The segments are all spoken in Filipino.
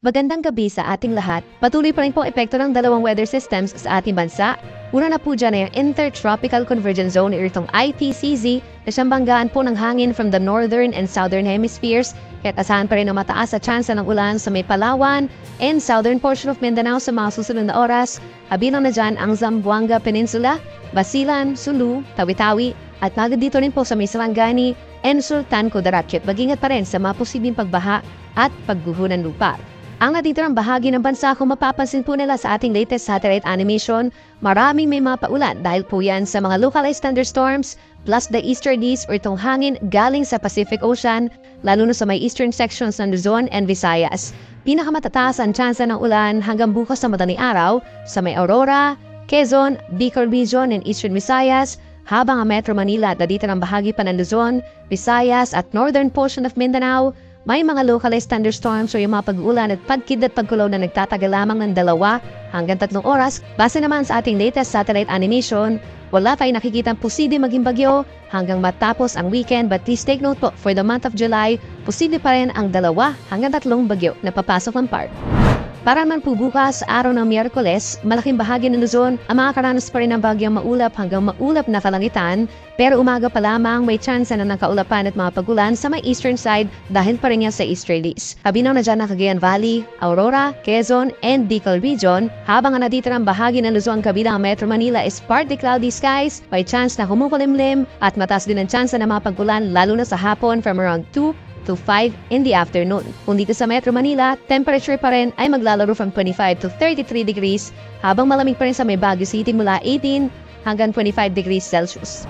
Magandang gabi sa ating lahat. Patuloy pa rin po epekto ng dalawang weather systems sa ating bansa. Una na po dyan ay yung Intertropical Convergence Zone o itong ITCZ na siyang banggaan po ng hangin from the northern and southern hemispheres. Kaya't asahan pa rin ang mataas sa tsansa ng ulan sa may Palawan and southern portion of Mindanao sa mga susunod na oras. Kabilang na dyan ang Zamboanga Peninsula, Basilan, Sulu, Tawi-Tawi at dito rin po sa may Sarangani and Sultan Kudarat. Kaya't mag-ingat pa rin sa mga posibleng pagbaha at pagguho ng lupa. Ang natitirang bahagi ng bansa kung mapapansin po nila sa ating latest satellite animation, maraming may mga paulan dahil po yan sa mga localized thunderstorms plus the easterlies o itong hangin galing sa Pacific Ocean, lalo na sa may eastern sections ng Luzon and Visayas. Pinakamatataas ang tsansa ng ulan hanggang bukas na madaling araw sa may Aurora, Quezon, Bicol Region and Eastern Visayas, habang ang Metro Manila at natitirang bahagi pa ng Luzon, Visayas at northern portion of Mindanao, may mga localized thunderstorms o yung mga pag-ulan at pagkid at pagkulaw na nagtatagal lamang ng 2 hanggang 3 oras. Base naman sa ating latest satellite animation, wala tayong nakikitang posible maging bagyo hanggang matapos ang weekend, but please take note po, for the month of July, posible pa rin ang 2 hanggang 3 bagyo na papasok ng park. Para naman po bukas, araw ng Miyerkules, malaking bahagi ng Luzon ang makakaranas pa rin ng bagyang maulap hanggang maulap na kalangitan, pero umaga pa lamang may tsansa na ng kaulapan at mga pagulan sa may eastern side dahil pa rin yan sa easterlies. Kabinaw na dyan ang Cagayan Valley, Aurora, Quezon, and Bicol Region, habang ang natitirang bahagi ng Luzon kabilang ang Metro Manila is partly cloudy skies, may chance na kumukulimlim at mataas din ang tsansa ng mga pagulan lalo na sa hapon from around 2 to 5 in the afternoon. Kung dito sa Metro Manila, temperature pa rin ay maglalaro from 25 to 33 degrees, habang malamig pa rin sa may Baguio City mula 18 hanggang 25 degrees Celsius.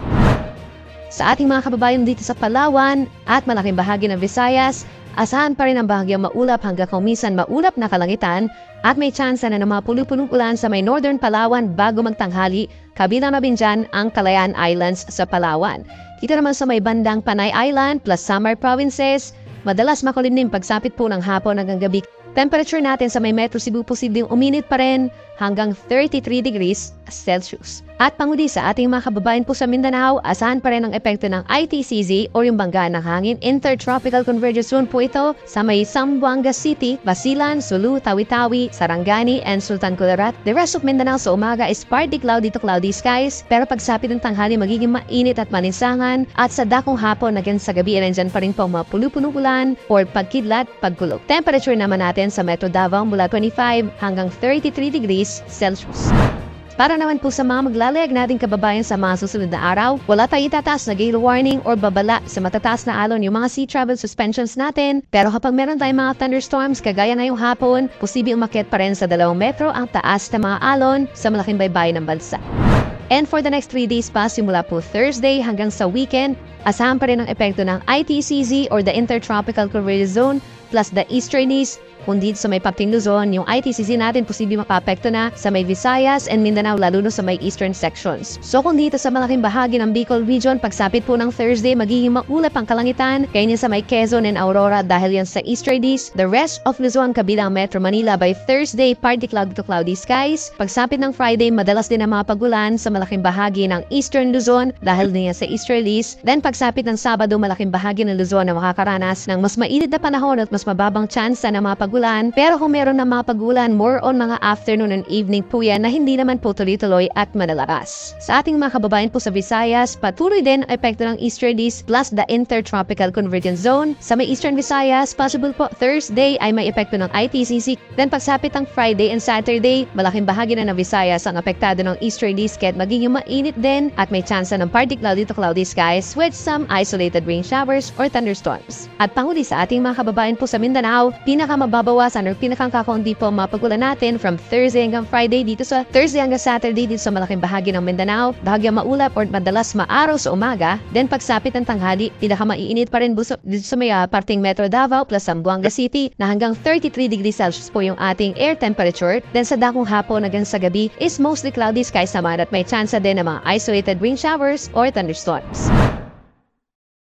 Sa ating mga kababayan dito sa Palawan at malaking bahagi ng Visayas, asahan pa rin ang bahagyang maulap hanggang kumisan maulap na kalangitan at may tsansa na ng mga pulupulong ulan sa may northern Palawan bago magtanghali, kabilang na din dyan ang Kalayaan Islands sa Palawan. Dito naman sa may bandang Panay Island plus Samar Provinces, madalas makulimlim pagsapit po ng hapon hanggang gabi. Temperature natin sa may Metro Cebu posibleng uminit pa rin hanggang 33 degrees Celsius. At panguli sa ating mga kababayan po sa Mindanao, asahan pa rin ang epekto ng ITCZ o yung banggaan ng hangin. Intertropical Convergence Zone po ito sa may Zamboanga City, Basilan, Sulu, Tawi-Tawi, Sarangani, and Sultan Kudarat. The rest of Mindanao sa umaga is partly cloudy to cloudy skies, pero pagsapit ng tanghali magiging mainit at maninsangan, at sa dakong hapon hanggang sa gabi nandyan pa rin po mga pulupunong ulan or pagkidlat, pagkulog. Temperature naman natin sa Metro Davao mula 25 hanggang 33 degrees Celsius. Para naman po sa mga maglalayag nating kababayan sa mga susunod na araw, wala tayong itataas na gale warning or babala sa matataas na alon yung mga sea travel suspensions natin. Pero kapag meron tayong mga thunderstorms kagaya na yung hapon, posibleng umakyat pa rin sa 2 metro ang taas na mga alon sa malaking baybayin ng bansa. And for the next 3 days pa, simula po Thursday hanggang sa weekend, asahan pa rin ang epekto ng ITCZ or the Intertropical Convergence Zone plus the easterlies. Kung dito sa may Papting Luzon, yung ITCZ natin posibleng mapapekto na sa may Visayas and Mindanao lalo na sa may eastern sections. So kung dito sa malaking bahagi ng Bicol Region, pagsapit po ng Thursday, magiging maulap ang kalangitan, kaya niya sa may Quezon and Aurora dahil yan sa easterlies. The rest of Luzon kabilang Metro Manila by Thursday, partly cloudy to cloudy skies. Pagsapit ng Friday, madalas din ang mga pagulan sa malaking bahagi ng eastern Luzon dahil niya sa easterlies. Then pagsapit ng Sabado, malaking bahagi ng Luzon na makakaranas ng mas mainit na panahon at mas mababang tsansa ng mga pagulan, pero kung meron na mga pagulan, more on mga afternoon and evening po yan na hindi naman po tuloy-tuloy at malalakas. Sa ating mga kababayan po sa Visayas, patuloy din ang epekto ng easterlies plus the Intertropical Convergence Zone. Sa may eastern Visayas, possible po Thursday ay may epekto ng ITCZ. Then pagsapit ng Friday and Saturday, malaking bahagi na ng Visayas ang apektado ng easterlies kaya't magiging mainit din at may tsansa ng partly cloudy to cloudy skies with some isolated rain showers or thunderstorms. At panghuli sa ating mga kababayan po sa Mindanao, pinakamababawasan or pinakakaunti po mapagulan natin from Thursday hanggang Friday dito sa Thursday hanggang Saturday dito sa malaking bahagi ng Mindanao, bahagyang maulap or madalas maaraw sa umaga. Then pagsapit ng tanghali, pinakamaiinit pa rin dito sa may parting Metro Davao plus Zamboanga City na hanggang 33 degrees Celsius po yung ating air temperature. Then sa dakong hapon hanggang sa gabi is mostly cloudy skies naman at may chance din ng mga isolated rain showers or thunderstorms.